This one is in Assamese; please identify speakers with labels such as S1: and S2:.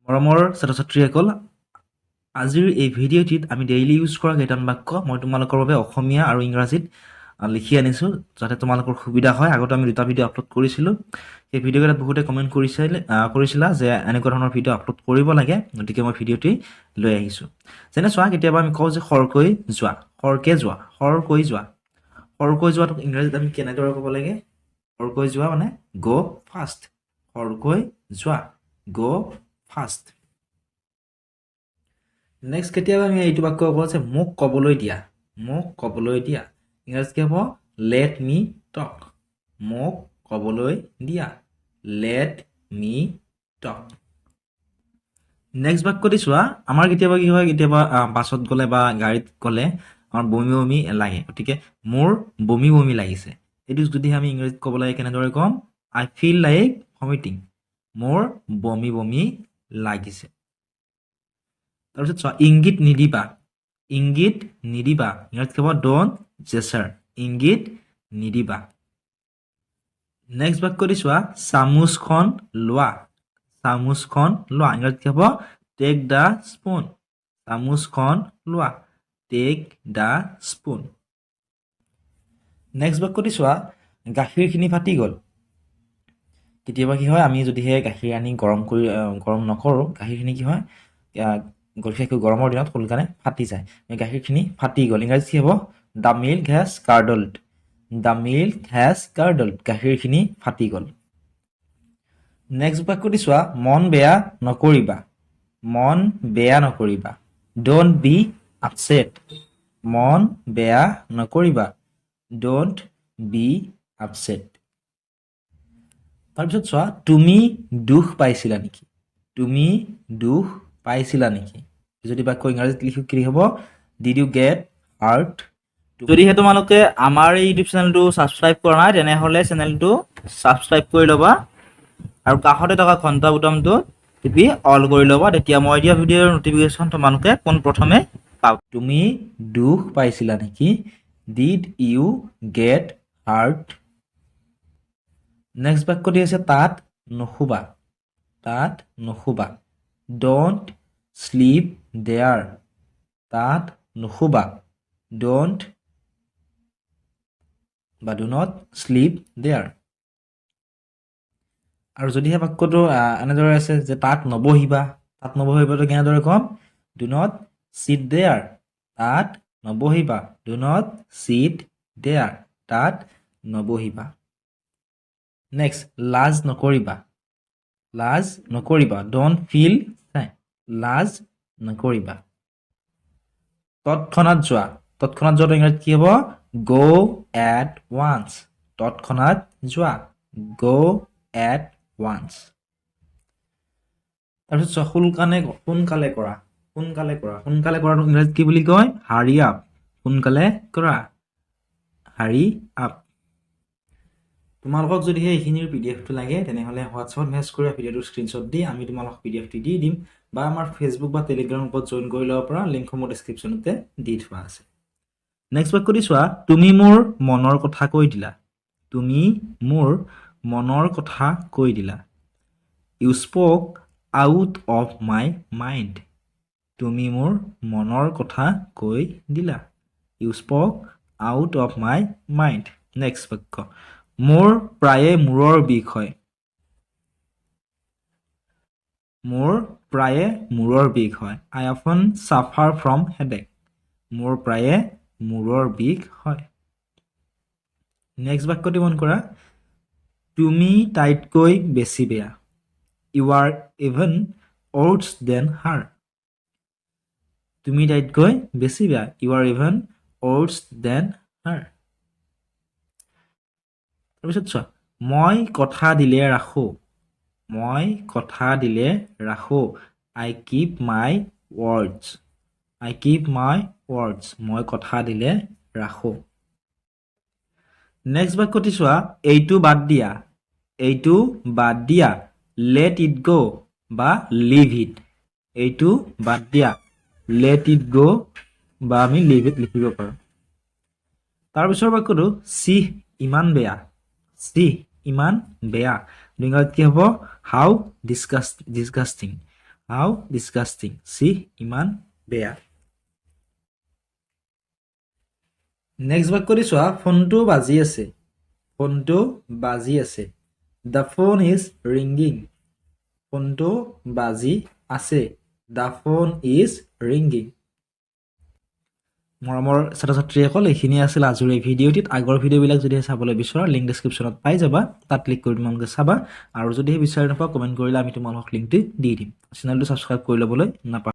S1: মৰমৰ ছাত্ৰ-ছাত্ৰীসকল আজিৰ এই ভিডিঅ'টিত আমি ডেইলি ইউজ কৰা কেইটামান বাক্য মই তোমালোকৰ বাবে অসমীয়া আৰু ইংৰাজীত লিখি আনিছোঁ যাতে তোমালোকৰ সুবিধা হয়। আগতে আমি দুটা ভিডিঅ' আপলোড কৰিছিলোঁ। সেই ভিডিঅ'কেইটাত বহুতে কমেণ্ট কৰিছিলা যে এনেকুৱা ধৰণৰ ভিডিঅ' আপলোড কৰিব লাগে, গতিকে মই ভিডিঅ'টি লৈ আহিছোঁ। যেনে চোৱা, কেতিয়াবা আমি কওঁ যে খৰকৈ যোৱা, খৰকৈ যোৱা, খৰকৈ যোৱা। খৰকৈ যোৱাটোক ইংৰাজীত আমি কেনেদৰে ক'ব লাগে? খৰকৈ যোৱা মানে গ' ফাষ্ট। খৰকৈ যোৱা, গ' ফাষ্ট। নেক্সট কেতিয়াবা আমি এইটো বাক্য ক'ব যে মোক ক'বলৈ দিয়া, মোক ক'বলৈ দিয়া। ইংৰাজীত কি হ'ব? লেট মি টক। মোক ক'বলৈ দিয়া, লেট মি টক। নেক্সট বাক্যটি চোৱা, আমাৰ কেতিয়াবা কি হয়, কেতিয়াবা বাছত গ'লে বা গাড়ীত গ'লে আমাৰ বমি বমি লাগে, গতিকে মোৰ বমি বমি লাগিছে। এইটো যদি আমি ইংৰাজীত ক'ব লাগে কেনেদৰে ক'ম? আই ফিল লাইক ভমিটিং। মোৰ বমি বমি লাগিছে। তাৰপিছত চোৱা, ইংগিত নিদিবা, ইংগিত নিদিবা। ইংৰাজীত ক'ব ড'ন্ট জেচাৰ, ইংগিত নিদিবা। নেক্সট বাক্যটি চোৱা, চামুচখন লোৱা, চামুচখন লোৱা। ইংৰাজীত কি হ'ব? Tech the spoon. চামুচখন লোৱা, টেক দ্য স্পুন। নেক্সট বাক্যটি চোৱা, গাখীৰখিনি ফাটি গ'ল। কেতিয়াবা কি হয়, আমি যদিহে গাখীৰ আনি গৰম নকৰোঁ, গাখীৰখিনি কি হয়, বিশেষকৈ গৰমৰ দিনত সোনকালে ফাটি যায়। গাখীৰখিনি ফাটি গ'ল। ইংৰাজীত কি হ'ব? The milk has curdled. The milk has curdled. গাখীৰখিনি ফাটি গ'ল। নেক্সট বাক্যটি চোৱা, মন বেয়া নকৰিবা, মন বেয়া নকৰিবা। Don't be upset. মন বেয়া নকৰিবা, ড'ন্ট বি আপছেট। তাৰপিছত চোৱা, তুমি দুখ পাইছিলা নেকি? তুমি দুখ পাইছিলা নেকি? যদি বাক্য ইংৰাজীত লিখো কি হ'ব? Did you get heart? যদিহে তোমালোকে আমাৰ এই ইউটিউব চেনেলটো ছাবস্ক্ৰাইব কৰা নাই, তেনেহ'লে চেনেলটো ছাবস্ক্ৰাইব কৰি ল'বা আৰু কাষতে থকা ঘণ্টা বুটামটো টিপি অল কৰি ল'বা। তেতিয়া মই দিয়া ভিডিঅ'ৰ নটিফিকেশ্যন তোমালোকে পোনপ্ৰথমে পাবা। তুমি দুখ পাইছিলা নেকি? Did you get heart? Next বাক্যটি হৈছে তাত নুশুবা, তাত নুশুবা। Don't sleep there. তাত নুশুবা, ড'ন্ট বা ডু নট শ্লিপ দেয়াৰ। আৰু যদিহে বাক্যটো এনেদৰে আছে যে তাত নবহিবা, তাত নবহিবাটো কেনেদৰে ক'ম? Do not sit there. তাত নবহিবা, ডু নট চিট দেয়াৰ। তাত নবহিবা। নেক্সট, লাজ নকৰিবা, লাজ নকৰিবা। ড'ন্ট ফিল ছাই। লাজ নকৰিবা। তৎক্ষণাত যোৱা, তৎক্ষণাত যোৱাটো ইংৰাজীত কি হ'ব? গ' এট ৱান্স। তৎক্ষণাত যোৱা, গ' এট ৱান্স। তাৰপিছত চোৱা, সোনকালে কৰা, সোনকালে কৰা। সোনকালে কৰাটো ইংৰাজীত কি বুলি কয়? হাৰি আপ। সোনকালে কৰা, হাৰি আপ। তোমালোকক যদিহে এইখিনিৰ পিডিএফটো লাগে, তেনেহ'লে হোৱাটছআপত মেছেজ কৰি ভিডিঅ'টোৰ স্ক্ৰীনশ্বট দি আমি তোমালোকক পিডিএফটি দি দিম, বা আমাৰ ফেচবুক বা টেলিগ্ৰাম গ্ৰুপত জইন কৰি ল'ব পৰা, লিংকসমূহ ডেছক্ৰিপশ্যনতে দি থোৱা আছে। নেক্সট বাক্যটি চোৱা, তুমি মোৰ মনৰ কথা কৈ দিলা, তুমি মোৰ মনৰ কথা কৈ দিলা। You spoke out of my mind. তুমি মোৰ মনৰ কথা কৈ দিলা। You spoke out of my mind. Next বাক্য, মোৰ প্ৰায়ে মূৰৰ বিষ হয়, মোৰ প্ৰায়ে মূৰৰ বিষ হয়। আই অফন ছাফাৰ ফ্ৰম হেডেক। মোৰ প্ৰায়ে মূৰৰ বিষ হয়। নেক্সট বাক্যটি মন কৰা, তুমি তাইতকৈ বেছি বেয়া। You are even worse than her. তুমি তাইতকৈ বেছি বেয়া। You are even worse than her. তাৰপিছত চোৱা, মই কথা দিলে ৰাখোঁ, মই কথা দিলে ৰাখোঁ। I keep my words. I keep my words. মই কথা দিলে ৰাখোঁ। নেক্সট বাক্যটি চোৱা, এইটো বাদ দিয়া, এইটো বাদ দিয়া। লেট ইট গ' বা লিভ ইট। এইটো বাদ দিয়া, লেট ইট গ' বা আমি লিভ ইট লিখিব পাৰোঁ। তাৰপিছৰ বাক্যটো, চিহ ইমান বেয়া, চিহ ইমান বেয়া। ইংৰাজীত কি হ'ব? হাউ ডিছগাষ্টিং। হাউ ডিছকাষ্টিং চি ইমান বেয়া নেক্সট বাক্যটি চোৱা ফোনটো বাজি আছে ফোনটো বাজি আছে দ্য ফোন ইজ ৰিংগিং ফোনটো বাজি আছে দ্য ফোন ইজ ৰিংগিং মৰমৰ ছাত্ৰ ছাত্ৰীসকল এইখিনি আছিল আজিৰ এই ভিডিঅ'টিত আগৰ ভিডিঅ'বিলাক যদি চাবলৈ বিচৰা লিংক ডেছক্ৰিপশ্যনত পাই যাবা তাত ক্লিক কৰি তোমালোকে চাবা আৰু যদি বিচাৰি নাপাওঁ কমেণ্ট কৰিলে আমি তোমালোকক লিংকটো দি দিম চেনেলটো ছাবস্ক্ৰাইব কৰি ল'বলৈ নাপাহৰিবা